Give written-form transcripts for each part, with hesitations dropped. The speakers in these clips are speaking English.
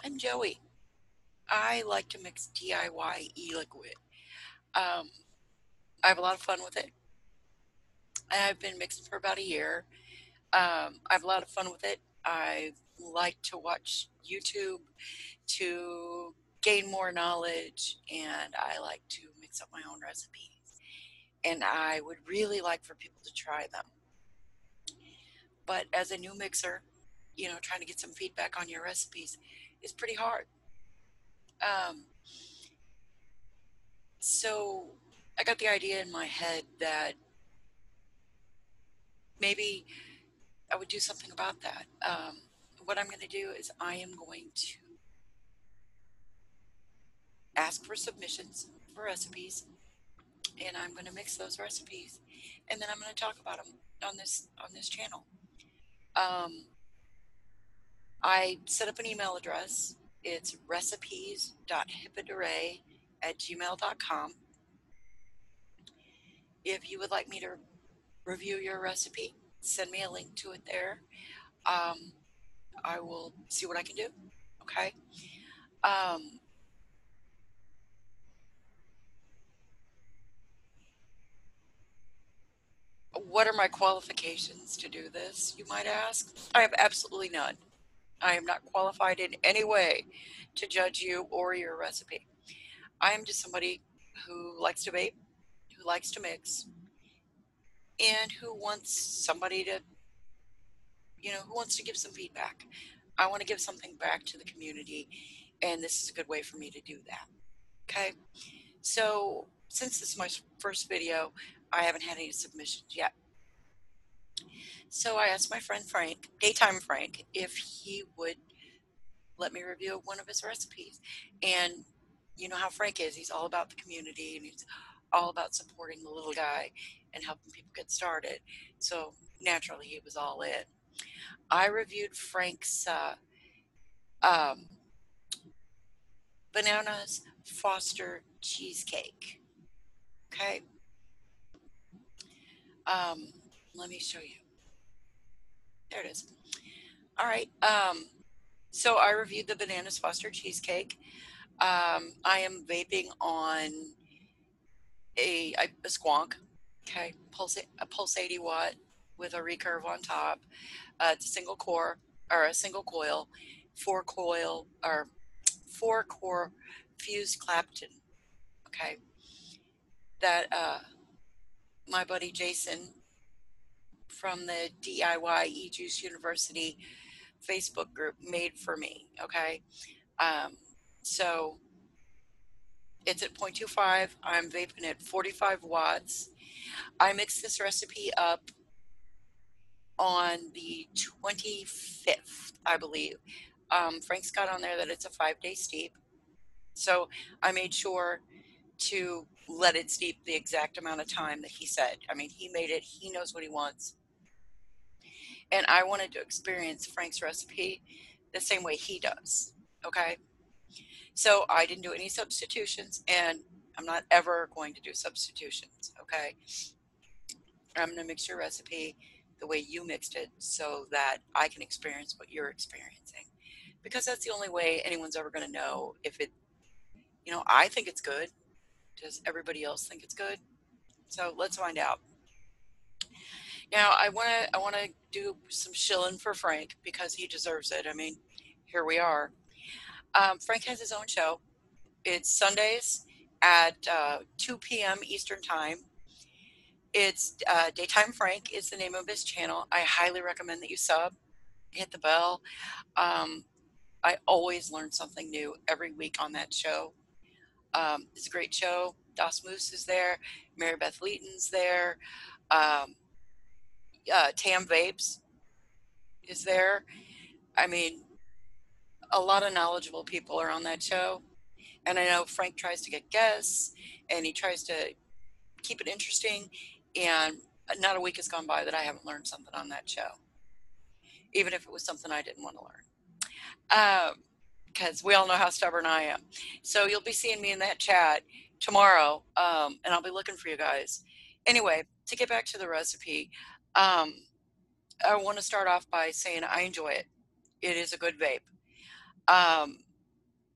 I'm Joey. I like to mix DIY e-liquid. Um, I have a lot of fun with it. I've been mixing for about a year. I have a lot of fun with it. I like to watch YouTube to gain more knowledge, and I like to mix up my own recipes. And I would really like for people to try them. But as a new mixer, trying to get some feedback on your recipes is pretty hard. Um, so I got the idea in my head that maybe I would do something about that. What I'm going to do is I am going to ask for submissions for recipes, and I'm going to mix those recipes, and then I'm going to talk about them on this channel. Um, I set up an email address. It's recipes.hippadure@gmail.com. If you would like me to review your recipe, send me a link to it there. Um, I will see what I can do. Okay. Um, What are my qualifications to do this, you might ask? I have absolutely none. I am not qualified in any way to judge you or your recipe. I am just somebody who likes to bake, who likes to mix, and who wants somebody to, who wants to give some feedback. I want to give something back to the community, and this is a good way for me to do that. Okay? So, since this is my first video, I haven't had any submissions yet. So I asked my friend Frank, Daytime Frank, if he would let me review one of his recipes. And you know how Frank is. He's all about the community and he's all about supporting the little guy and helping people get started. So naturally, he was all in. I reviewed Frank's um, bananas Foster cheesecake. Okay. Um, Let me show you. There it is. All right. So I reviewed the bananas Foster cheesecake. I am vaping on a squonk, okay, a pulse 80 watt with a recurve on top. It's a single core or a single coil, four core fused Clapton. Okay, that my buddy Jason from the DIY E-Juice University Facebook group made for me. Okay, um, so it's at 0.25. I'm vaping at 45 watts. I mixed this recipe up on the 25th, I believe. Frank's got on there that it's a 5-day steep. So I made sure to let it steep the exact amount of time that he said. I mean, he made it, he knows what he wants. And I wanted to experience Frank's recipe the same way he does. Okay. So I didn't do any substitutions, and I'm not ever going to do substitutions. Okay. I'm going to mix your recipe the way you mixed it so that I can experience what you're experiencing. Because that's the only way anyone's ever going to know if it, I think it's good. Does everybody else think it's good? So let's find out. Now I want to do some shilling for Frank because he deserves it. I mean, here we are. Frank has his own show. It's Sundays at 2 p.m. Eastern Time. It's Daytime Frank is the name of his channel. I highly recommend that you sub, hit the bell. Um, I always learn something new every week on that show. It's a great show. Das Moose is there. Mary Beth Leeton's there. Um, Tam Vapes is there. I mean, a lot of knowledgeable people are on that show. And I know Frank tries to get guests and he tries to keep it interesting. And not a week has gone by that I haven't learned something on that show, even if it was something I didn't want to learn. Because we all know how stubborn I am. So you'll be seeing me in that chat tomorrow, and I'll be looking for you guys. Anyway, to get back to the recipe, um, I want to start off by saying I enjoy it. It is a good vape.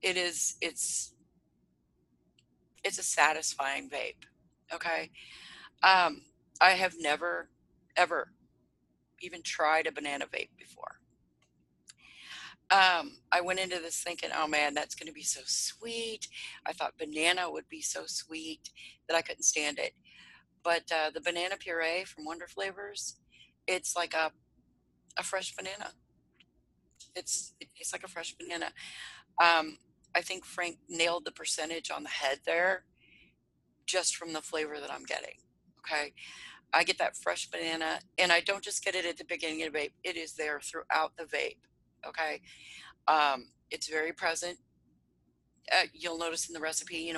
it's a satisfying vape. Okay. Um, I have never, ever even tried a banana vape before. I went into this thinking, oh man, that's going to be so sweet. I thought banana would be so sweet that I couldn't stand it. But the banana puree from Wonder Flavors, it's like a fresh banana. It's like a fresh banana. Um, I think Frank nailed the percentage on the head there just from the flavor that I'm getting. Okay. I get that fresh banana, and I don't just get it at the beginning of the vape, it is there throughout the vape. Okay. It's very present. You'll notice in the recipe,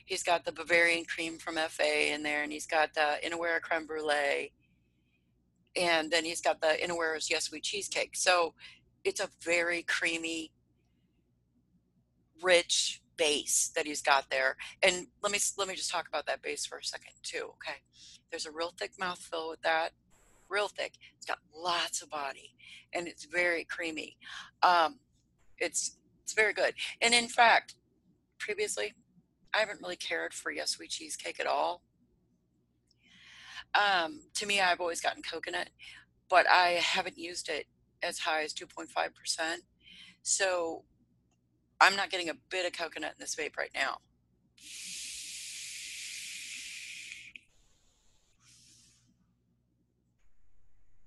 he's got the Bavarian cream from FA in there, and he's got the Inawera creme brulee, and then he's got the Inawera's Yes Sweet cheesecake. So it's a very creamy, rich base that he's got there. And let me just talk about that base for a second too. Okay, there's a real thick mouthfeel with that, real thick. It's got lots of body, and it's very creamy. Um, it's very good. And in fact, previously, I haven't really cared for Yes Sweet cheesecake at all. To me, I've always gotten coconut, but I haven't used it as high as 2.5%. So I'm not getting a bit of coconut in this vape right now.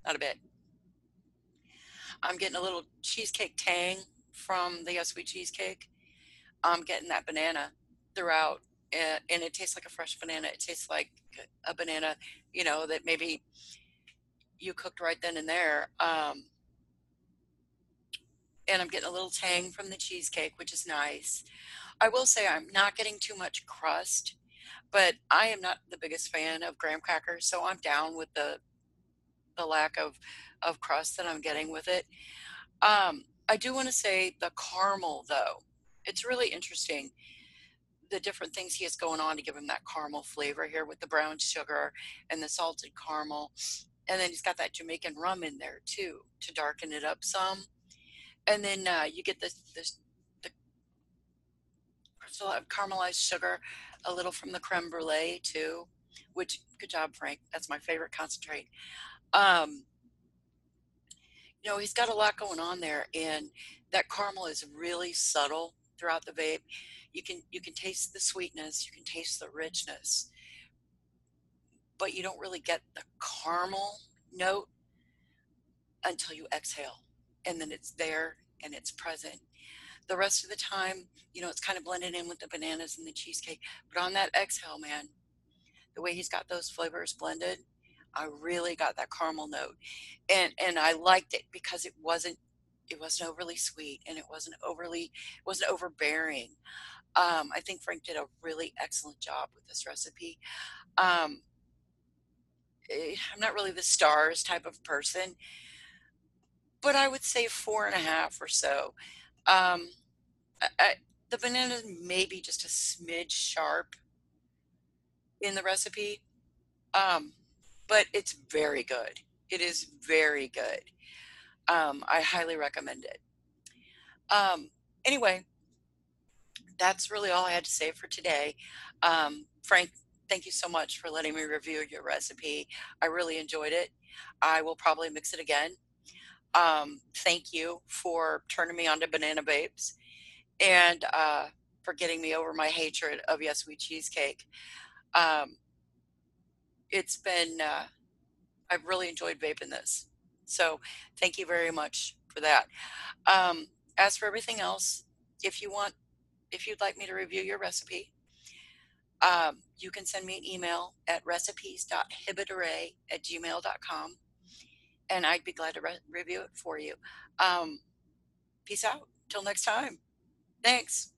Not a bit. I'm getting a little cheesecake tang from the Yes Sweet cheesecake. I'm getting that banana throughout, and it tastes like a fresh banana. It tastes like a banana, that maybe you cooked right then and there. And I'm getting a little tang from the cheesecake, which is nice. I will say I'm not getting too much crust, but I am not the biggest fan of graham crackers, so I'm down with the lack of crust that I'm getting with it. I do want to say the caramel though. It's really interesting the different things he has going on to give him that caramel flavor here with the brown sugar and the salted caramel. And then he's got that Jamaican rum in there too to darken it up some. And then you get the caramelized sugar, a little from the creme brulee too. Which good job, Frank. That's my favorite concentrate. Um, he's got a lot going on there, and that caramel is really subtle throughout the vape. You can taste the sweetness, you can taste the richness, but you don't really get the caramel note until you exhale, and then it's there and it's present. The rest of the time, it's kind of blended in with the bananas and the cheesecake. But on that exhale, man, the way he's got those flavors blended, I really got that caramel note. And I liked it because it wasn't overly sweet, and it wasn't overbearing. I think Frank did a really excellent job with this recipe. Um, I'm not really the stars type of person, but I would say 4.5 or so. Um, I, the banana may be just a smidge sharp in the recipe, um, but it's very good. It is very good. I highly recommend it. Um, anyway, that's really all I had to say for today. Frank, thank you so much for letting me review your recipe. I really enjoyed it. I will probably mix it again. Thank you for turning me on to banana babes, and for getting me over my hatred of Yes Sweet Cheesecake. Um, I've really enjoyed vaping this. So thank you very much for that. Um, as for everything else, if you want, if you'd like me to review your recipe, you can send me an email at recipes.hibidare@gmail.com, and I'd be glad to review it for you. Um, Peace out. Till next time. Thanks.